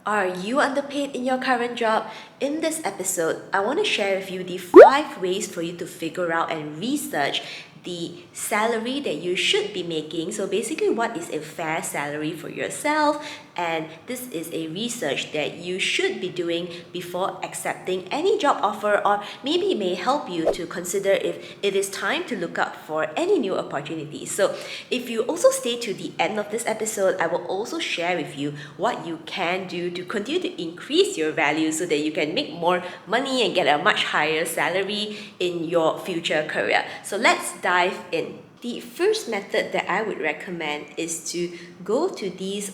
Are you underpaid in your current job? In this episode, I want to share with you the 5 ways for you to figure out and research the salary that you should be making. So basically, what is a fair salary for yourself? And this is a research that you should be doing before accepting any job offer, or maybe it may help you to consider if it is time to look out for any new opportunities. So if you also stay to the end of this episode, I will also share with you what you can do to continue to increase your value so that you can make more money and get a much higher salary in your future career. So let's dive in. The first method that I would recommend is to go to these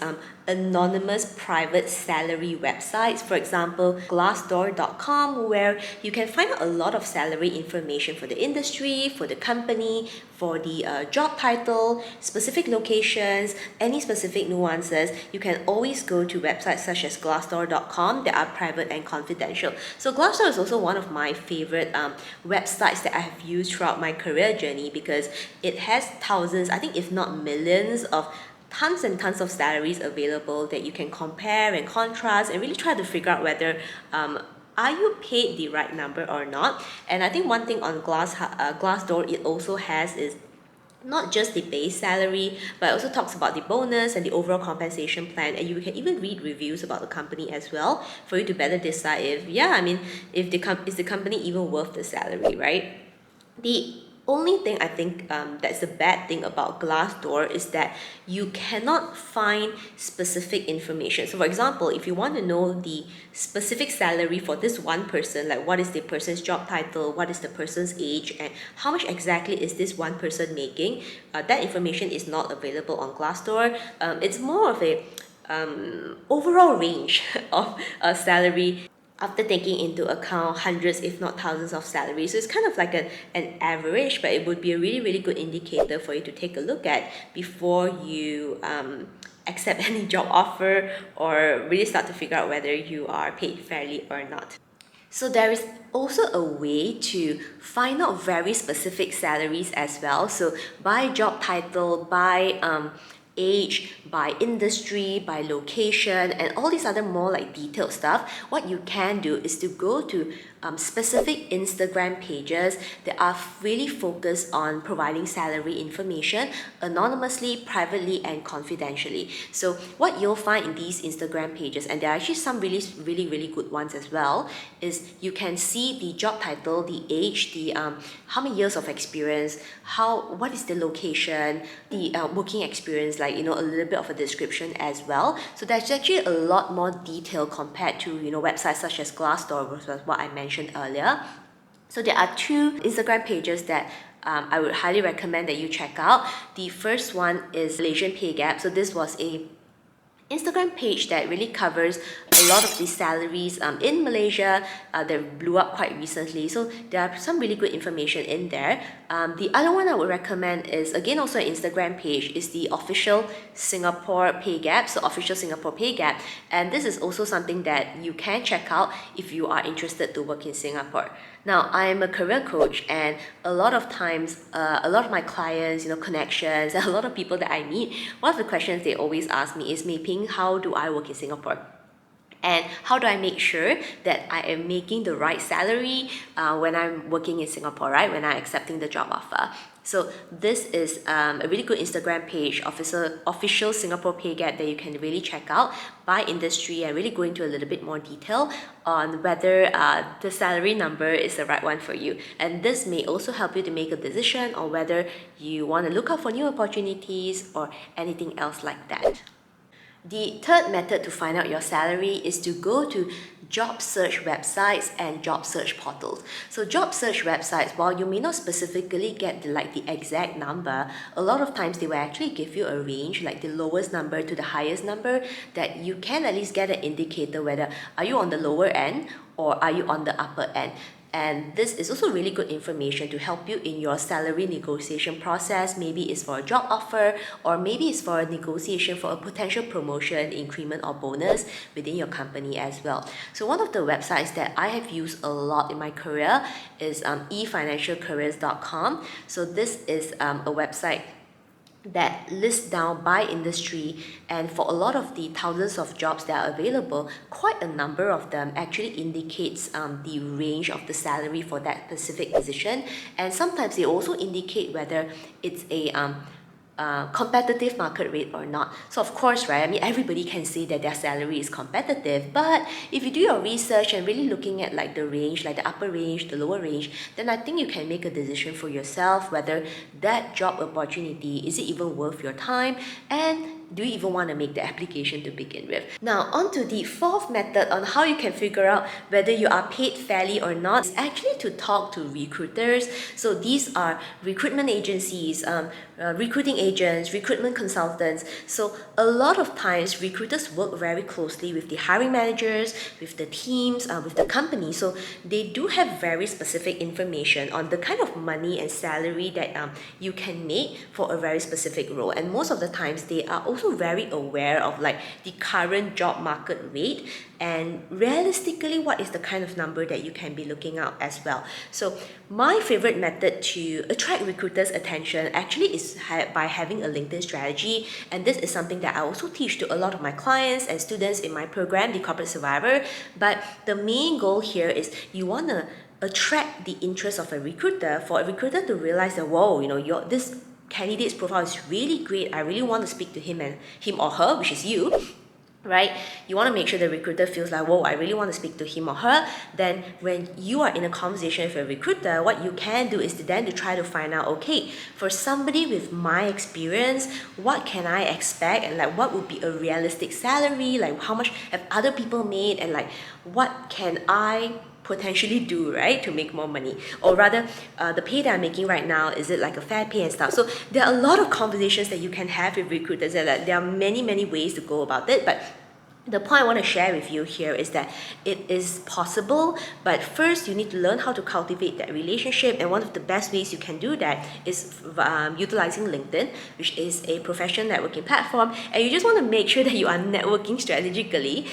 anonymous private salary websites, for example Glassdoor.com, where you can find out a lot of salary information for the industry, for the company, for the job title, specific locations, any specific nuances. You can always go to websites such as Glassdoor.com that are private and confidential. So Glassdoor is also one of my favorite websites that I have used throughout my career journey, because it has thousands, I think if not millions, of tons and tons of salaries available that you can compare and contrast and really try to figure out whether are you paid the right number or not. And I think one thing on Glassdoor it also has is not just the base salary, but it also talks about the bonus and the overall compensation plan, and you can even read reviews about the company as well for you to better decide if is the company even worth the salary, right? The only thing I think that's the bad thing about Glassdoor is that you cannot find specific information. So for example, if you want to know the specific salary for this one person, like what is the person's job title, what is the person's age, and how much exactly is this one person making, that information is not available on Glassdoor. It's more of a overall range of salary after taking into account hundreds if not thousands of salaries. So it's kind of like an average, but it would be a really good indicator for you to take a look at before you accept any job offer or really start to figure out whether you are paid fairly or not. So there is also a way to find out very specific salaries as well. So by job title, by age, by industry, by location, and all these other more like detailed stuff, what you can do is to go to specific Instagram pages that are really focused on providing salary information anonymously, privately, and confidentially. So what you'll find in these Instagram pages, and there are actually some really good ones as well, is you can see the job title, the age, the how many years of experience, what is the location, the working experience, like a little bit of a description as well. So there's actually a lot more detail compared to websites such as Glassdoor, which was what I mentioned earlier. So there are 2 Instagram pages that I would highly recommend that you check out. The first one is Malaysian Pay Gap. So this was a Instagram page that really covers a lot of the salaries in Malaysia that blew up quite recently. So there are some really good information in there. The other one I would recommend is, again, also an Instagram page, is the official Singapore Pay Gap. So official Singapore Pay Gap. And this is also something that you can check out if you are interested to work in Singapore. Now, I am a career coach, and a lot of times, a lot of my clients, connections, and a lot of people that I meet, one of the questions they always ask me is, MEI PHING, how do I work in Singapore? And how do I make sure that I am making the right salary when I'm working in Singapore, right? When I'm accepting the job offer. So this is a really good Instagram page, official Singapore Pay Gap, that you can really check out by industry and really go into a little bit more detail on whether the salary number is the right one for you. And this may also help you to make a decision on whether you want to look out for new opportunities or anything else like that. The third method to find out your salary is to go to job search websites and job search portals. So job search websites, while you may not specifically get the exact number, a lot of times they will actually give you a range, like the lowest number to the highest number, that you can at least get an indicator whether are you on the lower end or are you on the upper end. And this is also really good information to help you in your salary negotiation process. Maybe it's for a job offer, or maybe it's for a negotiation for a potential promotion, increment, or bonus within your company as well. So one of the websites that I have used a lot in my career is efinancialcareers.com. So this is a website that lists down by industry, and for a lot of the thousands of jobs that are available, quite a number of them actually indicates the range of the salary for that specific position, and sometimes they also indicate whether it's a competitive market rate or not. So of course, right, I mean, everybody can say that their salary is competitive, but if you do your research and really looking at like the range, like the upper range, the lower range, then I think you can make a decision for yourself whether that job opportunity, is it even worth your time, and do you even want to make the application to begin with? Now, on to the fourth method on how you can figure out whether you are paid fairly or not is actually to talk to recruiters. So these are recruitment agencies, recruiting agents, recruitment consultants. So a lot of times recruiters work very closely with the hiring managers, with the teams, with the company. So they do have very specific information on the kind of money and salary that you can make for a very specific role. And most of the times they are also very aware of like the current job market rate and realistically what is the kind of number that you can be looking at as well. So my favorite method to attract recruiters' attention actually is by having a LinkedIn strategy, and this is something that I also teach to a lot of my clients and students in my program, the Corporate Survivor. But the main goal here is you want to attract the interest of a recruiter, for a recruiter to realize that, whoa, you know, this candidate's profile is really great. I really want to speak to him or her, which is you, right? You want to make sure the recruiter feels like, whoa, I really want to speak to him or her. Then when you are in a conversation with a recruiter, what you can do is to try to find out, okay, for somebody with my experience, what can I expect, and like what would be a realistic salary, like how much have other people made, and like what can I potentially do, right, to make more money, or rather the pay that I'm making right now, is it like a fair pay and stuff. So there are a lot of conversations that you can have with recruiters, and there are many ways to go about it. But the point I want to share with you here is that it is possible, but first you need to learn how to cultivate that relationship, and one of the best ways you can do that is utilizing LinkedIn, which is a professional networking platform, and you just want to make sure that you are networking strategically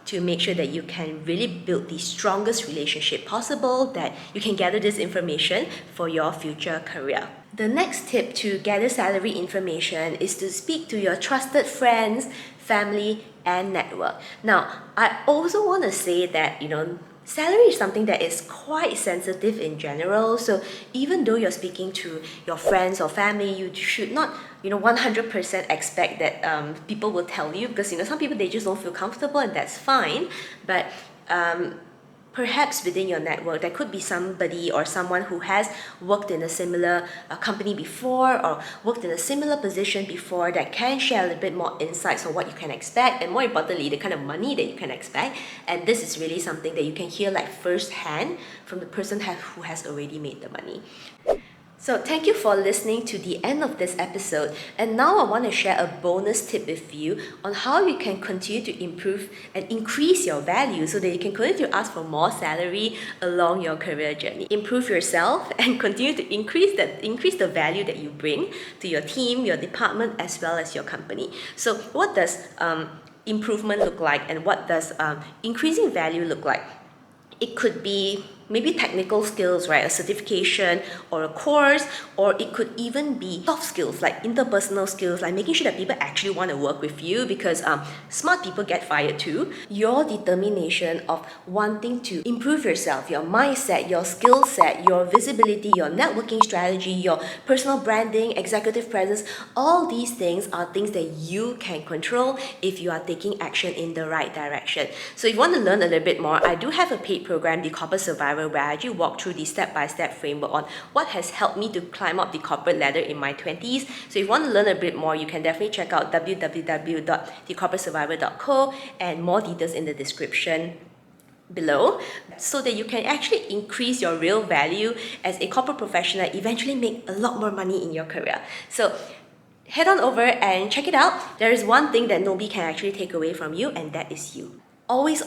to make sure that you can really build the strongest relationship possible, that you can gather this information for your future career. The next tip to gather salary information is to speak to your trusted friends, family, and network. Now, I also want to say that, salary is something that is quite sensitive in general. So even though you're speaking to your friends or family, you should not 100% expect that people will tell you, because some people, they just don't feel comfortable, and that's fine. But perhaps within your network, there could be somebody or someone who has worked in a similar company before, or worked in a similar position before, that can share a little bit more insights on what you can expect, and more importantly, the kind of money that you can expect. And this is really something that you can hear like firsthand from the person who has already made the money. So thank you for listening to the end of this episode, and now I want to share a bonus tip with you on how you can continue to improve and increase your value so that you can continue to ask for more salary along your career journey. Improve yourself and continue to increase the value that you bring to your team, your department, as well as your company. So what does improvement look like, and what does increasing value look like? It could be maybe technical skills, right? A certification or a course, or it could even be soft skills like interpersonal skills, like making sure that people actually want to work with you, because smart people get fired too. Your determination of wanting to improve yourself, your mindset, your skill set, your visibility, your networking strategy, your personal branding, executive presence, all these things are things that you can control if you are taking action in the right direction. So if you want to learn a little bit more, I do have a paid program, the Corporate Survivor, where I actually walk through the step-by-step framework on what has helped me to climb up the corporate ladder in my 20s. So if you want to learn a bit more, you can definitely check out www.thecorporatesurvivor.co, and more details in the description below, so that you can actually increase your real value as a corporate professional, eventually make a lot more money in your career. So head on over and check it out. There is one thing that nobody can actually take away from you, and that is you. Always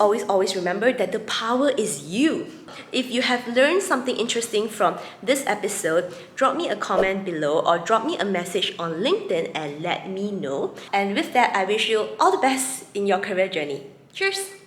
remember that the power is you. If you have learned something interesting from this episode, drop me a comment below or drop me a message on LinkedIn and let me know. And with that, I wish you all the best in your career journey. Cheers!